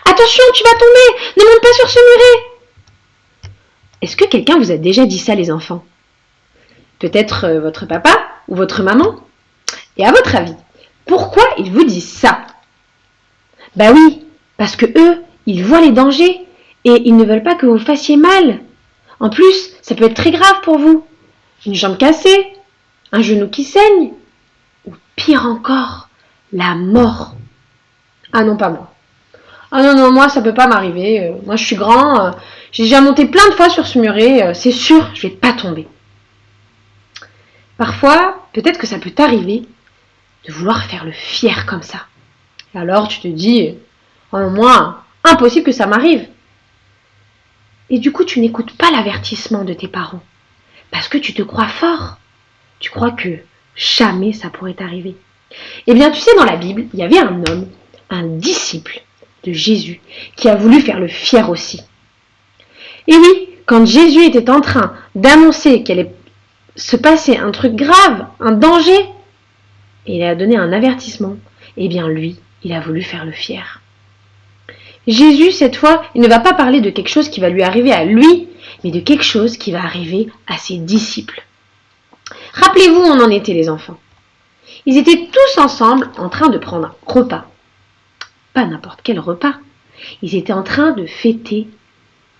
Attention, tu vas tomber, ne monte pas sur ce muret. Est-ce que quelqu'un vous a déjà dit ça, les enfants? Peut-être votre papa ou votre maman? Et à votre avis, pourquoi ils vous disent ça? Bah oui, parce que eux, ils voient les dangers et ils ne veulent pas que vous fassiez mal. En plus, ça peut être très grave pour vous. Une jambe cassée, un genou qui saigne, ou pire encore, la mort. Ah non, pas moi. Ah non, non, moi ça peut pas m'arriver. Moi je suis grand, j'ai déjà monté plein de fois sur ce muret, c'est sûr, je vais pas tomber. Parfois, peut-être que ça peut t'arriver de vouloir faire le fier comme ça. Et alors tu te dis, oh moi, impossible que ça m'arrive. Et du coup, tu n'écoutes pas l'avertissement de tes parents. Parce que tu te crois fort. Tu crois que jamais ça pourrait t'arriver. Eh bien, tu sais, dans la Bible, il y avait un homme, un disciple de Jésus, qui a voulu faire le fier aussi. Et oui, quand Jésus était en train d'annoncer qu'il allait se passer un truc grave, un danger, et il a donné un avertissement, eh bien lui, il a voulu faire le fier. Jésus, cette fois, il ne va pas parler de quelque chose qui va lui arriver à lui, mais de quelque chose qui va arriver à ses disciples. Rappelez-vous où on en était, les enfants. Ils étaient tous ensemble en train de prendre un repas. Pas n'importe quel repas. Ils étaient en train de fêter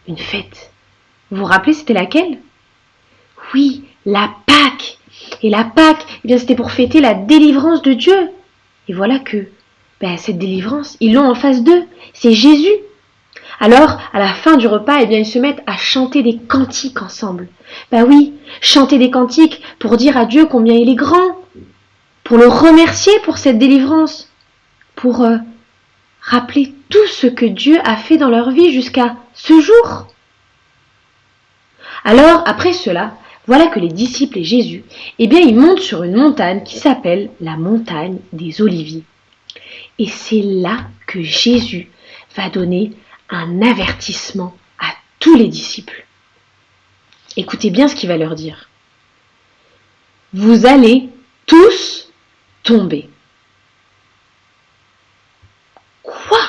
une fête. Vous vous rappelez, c'était laquelle? Oui, la Pâque. Et la Pâque, eh bien, c'était pour fêter la délivrance de Dieu. Et voilà que cette délivrance, ils l'ont en face d'eux. C'est Jésus. Alors, à la fin du repas, eh bien, ils se mettent à chanter des cantiques ensemble. Oui, chanter des cantiques pour dire à Dieu combien il est grand, pour le remercier pour cette délivrance, pour rappeler tout ce que Dieu a fait dans leur vie jusqu'à ce jour. Alors, après cela, voilà que les disciples et Jésus, eh bien, ils montent sur une montagne qui s'appelle la montagne des Oliviers. Et c'est là que Jésus va donner un avertissement à tous les disciples. Écoutez bien ce qu'il va leur dire. Vous allez tous tomber. Quoi?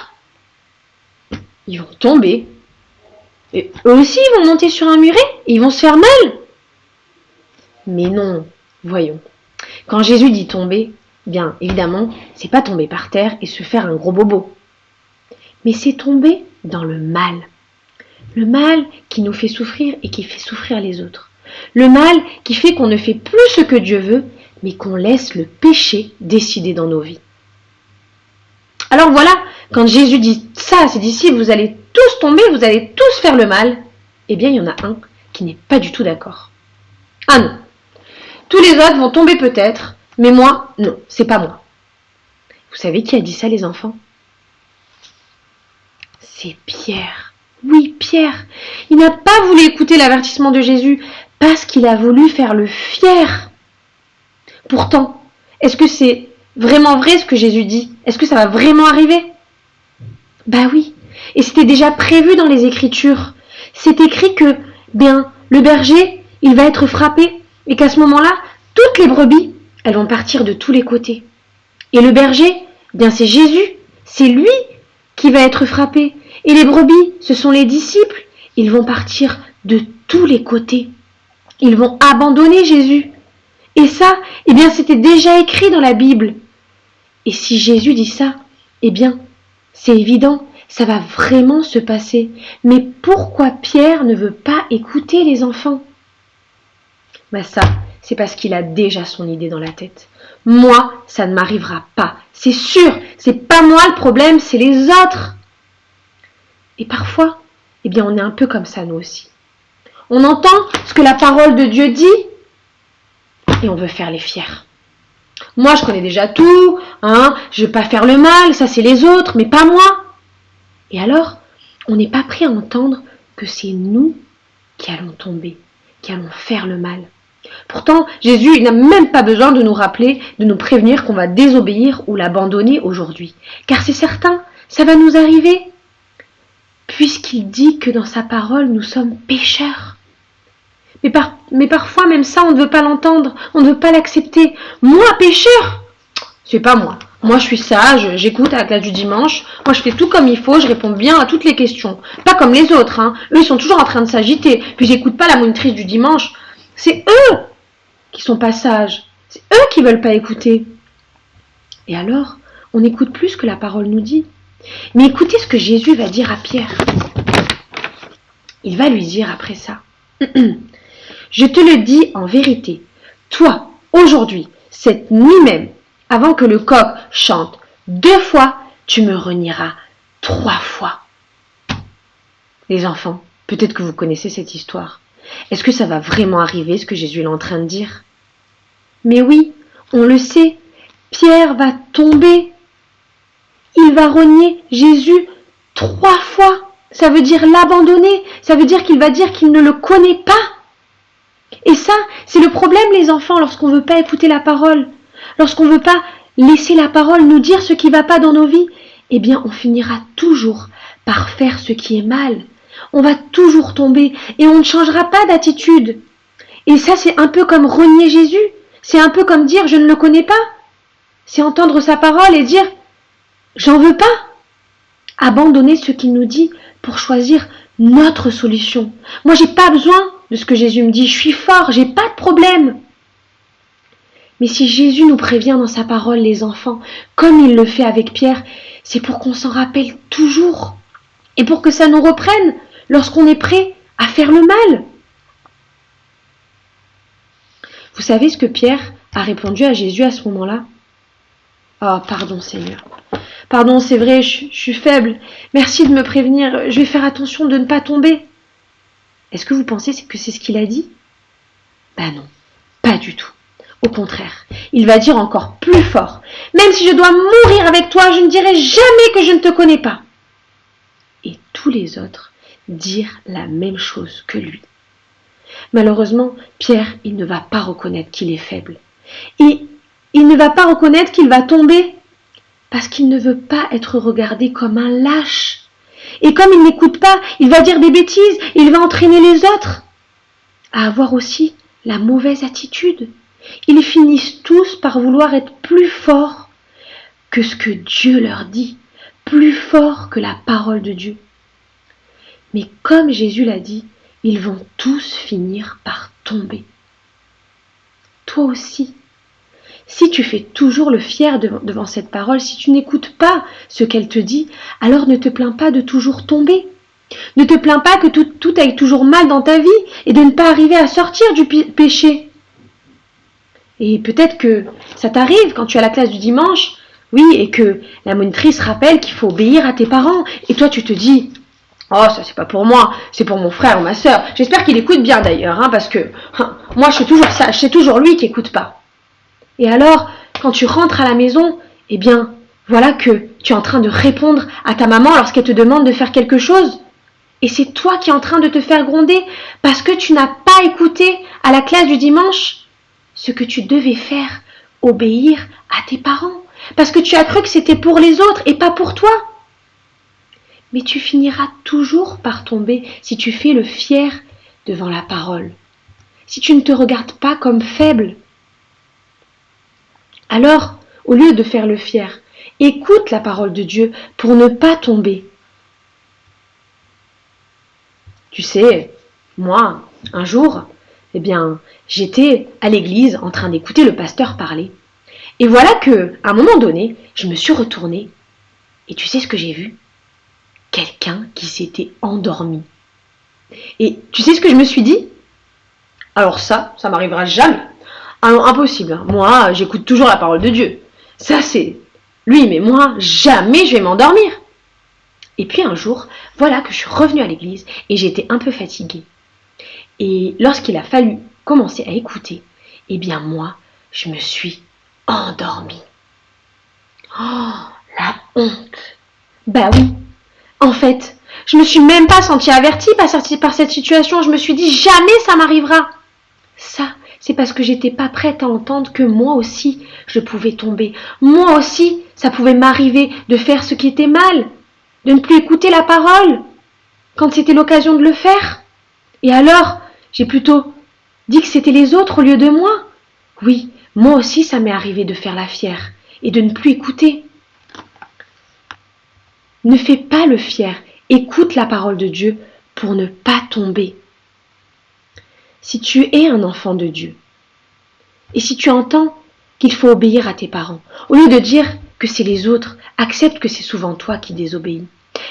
Ils vont tomber. Et eux aussi, ils vont monter sur un muret et ils vont se faire mal. Mais non, voyons. Quand Jésus dit tomber, bien évidemment, c'est pas tomber par terre et se faire un gros bobo. Mais c'est tomber dans le mal. Le mal qui nous fait souffrir et qui fait souffrir les autres. Le mal qui fait qu'on ne fait plus ce que Dieu veut, mais qu'on laisse le péché décider dans nos vies. Alors voilà, quand Jésus dit ça à ses disciples, vous allez tous tomber, vous allez tous faire le mal, eh bien il y en a un qui n'est pas du tout d'accord. Ah non, tous les autres vont tomber peut-être, mais moi, non, c'est pas moi. Vous savez qui a dit ça, les enfants? C'est Pierre. Oui, Pierre. Il n'a pas voulu écouter l'avertissement de Jésus parce qu'il a voulu faire le fier. Pourtant, est-ce que c'est vraiment vrai ce que Jésus dit? Est-ce que ça va vraiment arriver? Oui. Et c'était déjà prévu dans les Écritures. C'est écrit que, le berger, il va être frappé et qu'à ce moment-là, toutes les brebis, elles vont partir de tous les côtés. Et le berger, c'est Jésus. C'est lui qui va être frappé. Et les brebis, ce sont les disciples. Ils vont partir de tous les côtés. Ils vont abandonner Jésus. Et ça, c'était déjà écrit dans la Bible. Et si Jésus dit ça, c'est évident, ça va vraiment se passer. Mais pourquoi Pierre ne veut pas écouter les enfants? Ça, c'est parce qu'il a déjà son idée dans la tête. Moi, ça ne m'arrivera pas. C'est sûr, c'est pas moi le problème, c'est les autres. Et parfois, on est un peu comme ça nous aussi. On entend ce que la parole de Dieu dit et on veut faire les fiers. Moi, je connais déjà tout, je ne veux pas faire le mal, ça c'est les autres, mais pas moi. Et alors, on n'est pas prêt à entendre que c'est nous qui allons tomber, qui allons faire le mal. Pourtant, Jésus, il n'a même pas besoin de nous rappeler, de nous prévenir qu'on va désobéir ou l'abandonner aujourd'hui. Car c'est certain, ça va nous arriver. Puisqu'il dit que dans sa parole, nous sommes pécheurs. Mais parfois, même ça, on ne veut pas l'entendre, on ne veut pas l'accepter. Moi, pécheur? C'est pas moi. Moi, je suis sage, j'écoute à la classe du dimanche. Moi, je fais tout comme il faut, je réponds bien à toutes les questions. Pas comme les autres, hein. Eux, ils sont toujours en train de s'agiter. Puis, j'écoute pas la monitrice du dimanche. C'est eux qui sont pas sages. C'est eux qui veulent pas écouter. Et alors, on écoute plus ce que la parole nous dit. Mais écoutez ce que Jésus va dire à Pierre. Il va lui dire après ça. Je te le dis en vérité. Toi, aujourd'hui, cette nuit même, avant que le coq chante 2 fois, tu me renieras 3 fois. Les enfants, peut-être que vous connaissez cette histoire. Est-ce que ça va vraiment arriver, ce que Jésus est en train de dire? Mais oui, on le sait, Pierre va tomber. Il va renier Jésus 3 fois. Ça veut dire l'abandonner. Ça veut dire qu'il va dire qu'il ne le connaît pas. Et ça, c'est le problème, les enfants, lorsqu'on ne veut pas écouter la parole. Lorsqu'on ne veut pas laisser la parole nous dire ce qui ne va pas dans nos vies, eh bien, on finira toujours par faire ce qui est mal. On va toujours tomber et on ne changera pas d'attitude. Et ça, c'est un peu comme renier Jésus. C'est un peu comme dire « je ne le connais pas ». C'est entendre sa parole et dire « j'en veux pas ». Abandonner ce qu'il nous dit pour choisir notre solution. Moi, j'ai pas besoin de ce que Jésus me dit. Je suis fort, j'ai pas de problème. Mais si Jésus nous prévient dans sa parole, les enfants, comme il le fait avec Pierre, c'est pour qu'on s'en rappelle toujours et pour que ça nous reprenne lorsqu'on est prêt à faire le mal. Vous savez ce que Pierre a répondu à Jésus à ce moment-là? Oh, pardon Seigneur. Pardon, c'est vrai, je suis faible. Merci de me prévenir. Je vais faire attention de ne pas tomber. Est-ce que vous pensez que c'est ce qu'il a dit? Ben non, pas du tout. Au contraire, il va dire encore plus fort. Même si je dois mourir avec toi, je ne dirai jamais que je ne te connais pas. Et tous les autres dirent la même chose que lui. Malheureusement, Pierre, il ne va pas reconnaître qu'il est faible. Et il ne va pas reconnaître qu'il va tomber parce qu'il ne veut pas être regardé comme un lâche. Et comme il n'écoute pas, il va dire des bêtises, il va entraîner les autres à avoir aussi la mauvaise attitude. Ils finissent tous par vouloir être plus forts que ce que Dieu leur dit, plus forts que la parole de Dieu. Mais comme Jésus l'a dit, ils vont tous finir par tomber. Toi aussi. Si tu fais toujours le fier devant cette parole, si tu n'écoutes pas ce qu'elle te dit, alors ne te plains pas de toujours tomber. Ne te plains pas que tout aille toujours mal dans ta vie et de ne pas arriver à sortir du péché. Et peut-être que ça t'arrive quand tu es à la classe du dimanche, oui, et que la monitrice rappelle qu'il faut obéir à tes parents. Et toi, tu te dis, oh, ça c'est pas pour moi, c'est pour mon frère ou ma sœur. J'espère qu'il écoute bien d'ailleurs, parce que moi je suis toujours sage, c'est toujours lui qui écoute pas. Et alors, quand tu rentres à la maison, eh bien, voilà que tu es en train de répondre à ta maman lorsqu'elle te demande de faire quelque chose. Et c'est toi qui es en train de te faire gronder parce que tu n'as pas écouté à la classe du dimanche ce que tu devais faire, obéir à tes parents. Parce que tu as cru que c'était pour les autres et pas pour toi. Mais tu finiras toujours par tomber si tu fais le fier devant la parole. Si tu ne te regardes pas comme faible. Alors, au lieu de faire le fier, écoute la parole de Dieu pour ne pas tomber. Tu sais, moi, un jour, eh bien, j'étais à l'église en train d'écouter le pasteur parler. Et voilà que, à un moment donné, je me suis retournée. Et tu sais ce que j'ai vu? Quelqu'un qui s'était endormi. Et tu sais ce que je me suis dit? Alors ça m'arrivera jamais. Alors, impossible. Moi, j'écoute toujours la parole de Dieu. Ça, c'est lui, mais moi, jamais je vais m'endormir. Et puis un jour, voilà que je suis revenue à l'église et j'étais un peu fatiguée. Et lorsqu'il a fallu commencer à écouter, eh bien moi, je me suis endormie. Oh, la honte. Bah oui. En fait, je me suis même pas sentie avertie par cette situation. Je me suis dit, jamais ça m'arrivera. Ça, c'est parce que j'étais pas prête à entendre que moi aussi, je pouvais tomber. Moi aussi, ça pouvait m'arriver de faire ce qui était mal, de ne plus écouter la parole quand c'était l'occasion de le faire. Et alors, j'ai plutôt dit que c'était les autres au lieu de moi. Oui, moi aussi, ça m'est arrivé de faire la fière. et de ne plus écouter. Ne fais pas le fier, écoute la parole de Dieu pour ne pas tomber. Si tu es un enfant de Dieu, et si tu entends qu'il faut obéir à tes parents, au lieu de dire que c'est les autres, accepte que c'est souvent toi qui désobéis.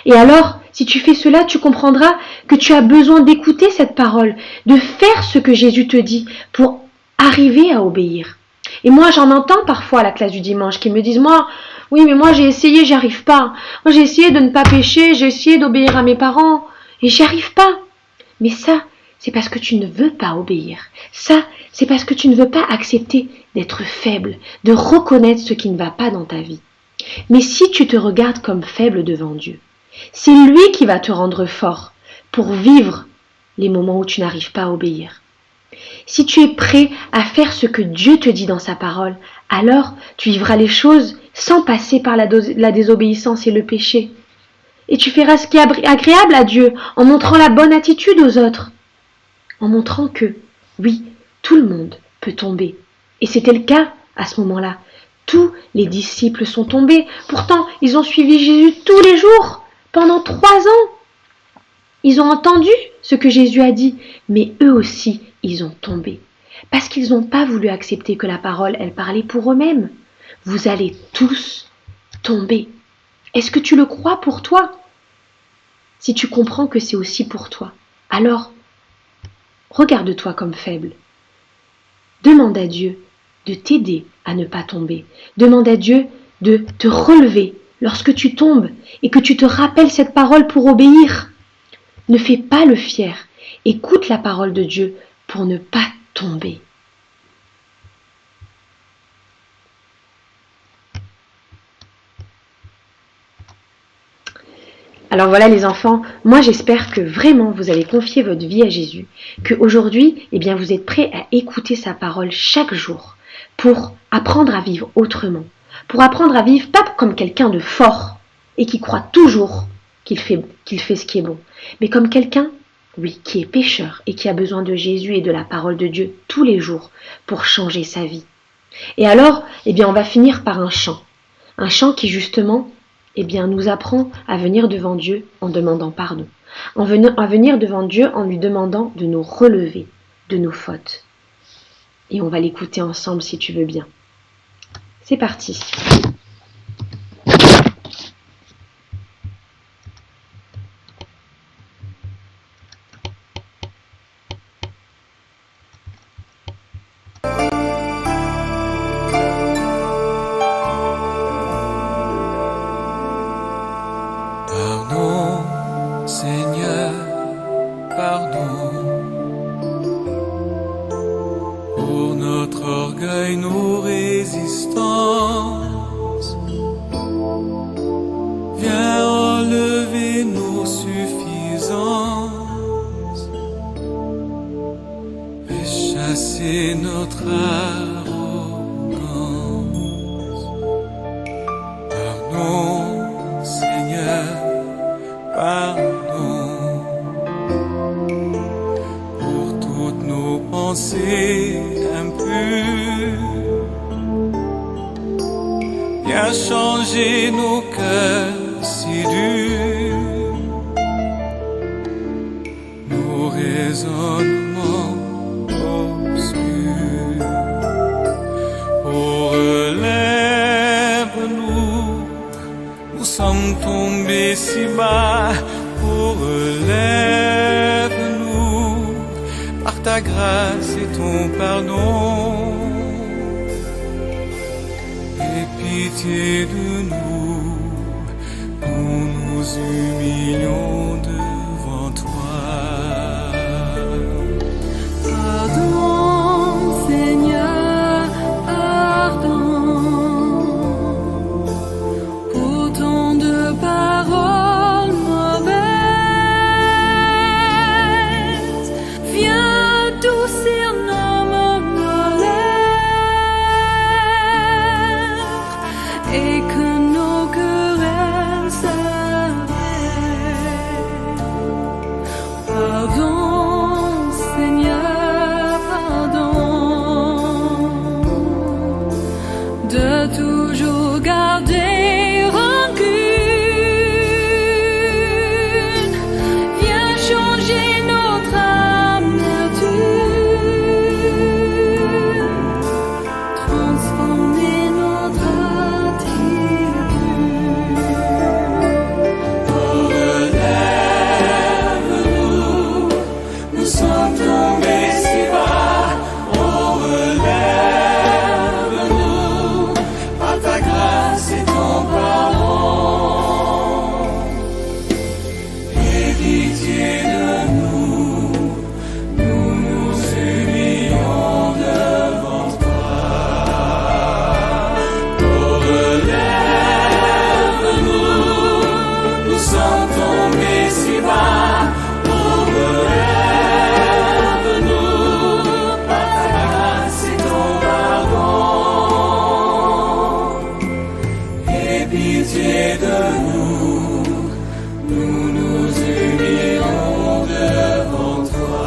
Et alors, si tu fais cela, tu comprendras que tu as besoin d'écouter cette parole, de faire ce que Jésus te dit pour arriver à obéir. Et moi, j'en entends parfois à la classe du dimanche qui me disent, oui, mais moi j'ai essayé, j'y arrive pas. Moi j'ai essayé de ne pas pécher, j'ai essayé d'obéir à mes parents, et j'y arrive pas. Mais ça, c'est parce que tu ne veux pas obéir. Ça, c'est parce que tu ne veux pas accepter d'être faible, de reconnaître ce qui ne va pas dans ta vie. Mais si tu te regardes comme faible devant Dieu, c'est lui qui va te rendre fort pour vivre les moments où tu n'arrives pas à obéir. Si tu es prêt à faire ce que Dieu te dit dans sa parole, alors tu vivras les choses sans passer par la désobéissance et le péché. Et tu feras ce qui est agréable à Dieu en montrant la bonne attitude aux autres. En montrant que, oui, tout le monde peut tomber. Et c'était le cas à ce moment-là. Tous les disciples sont tombés. Pourtant, ils ont suivi Jésus tous les jours, pendant 3 ans. Ils ont entendu ce que Jésus a dit, mais eux aussi, ils ont tombé. Parce qu'ils n'ont pas voulu accepter que la parole, elle parlait pour eux-mêmes. Vous allez tous tomber. Est-ce que tu le crois pour toi? Si tu comprends que c'est aussi pour toi, alors regarde-toi comme faible. Demande à Dieu de t'aider à ne pas tomber. Demande à Dieu de te relever lorsque tu tombes et que tu te rappelles cette parole pour obéir. Ne fais pas le fier. Écoute la parole de Dieu pour ne pas tomber. Alors voilà les enfants, moi j'espère que vraiment vous allez confier votre vie à Jésus, qu'aujourd'hui, vous êtes prêts à écouter sa parole chaque jour pour apprendre à vivre autrement, pour apprendre à vivre pas comme quelqu'un de fort et qui croit toujours qu'il fait ce qui est bon, mais comme quelqu'un, oui, qui est pécheur et qui a besoin de Jésus et de la parole de Dieu tous les jours pour changer sa vie. Et alors, on va finir par un chant qui justement nous apprend à venir devant Dieu en demandant pardon, à venir devant Dieu en lui demandant de nous relever de nos fautes. Et on va l'écouter ensemble si tu veux bien. C'est parti. Pardon, Seigneur, pardon pour notre orgueil, nos résistances. Viens enlever nos suffisances et chasser notre arrogance. Pardon, Seigneur, pardon pour toutes nos pensées impures. Viens changer nos cœurs si durs, nos raisonnements obscurs. Oh, relève-nous, nous sommes tombés si bas. Oh, relève-nous par ta grâce et ton pardon. Aie pitié de nous, nous nous humilions devant toi. Pardon, Seigneur, pardon pour tant de paroles mauvaises. Viens adoucir nos colères et que nos querelles s'arrêtent. tombés si bas, relève-nous par ta grâce et ton pardon. Aie pitié de nous, nous nous unirons devant toi.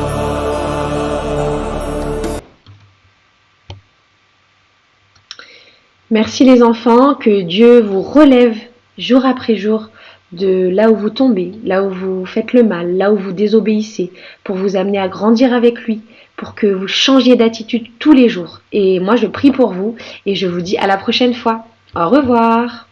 Merci les enfants, que Dieu vous relève jour après jour de là où vous tombez, là où vous faites le mal, là où vous désobéissez, pour vous amener à grandir avec lui, pour que vous changiez d'attitude tous les jours. Et moi je prie pour vous et je vous dis à la prochaine fois. Au revoir.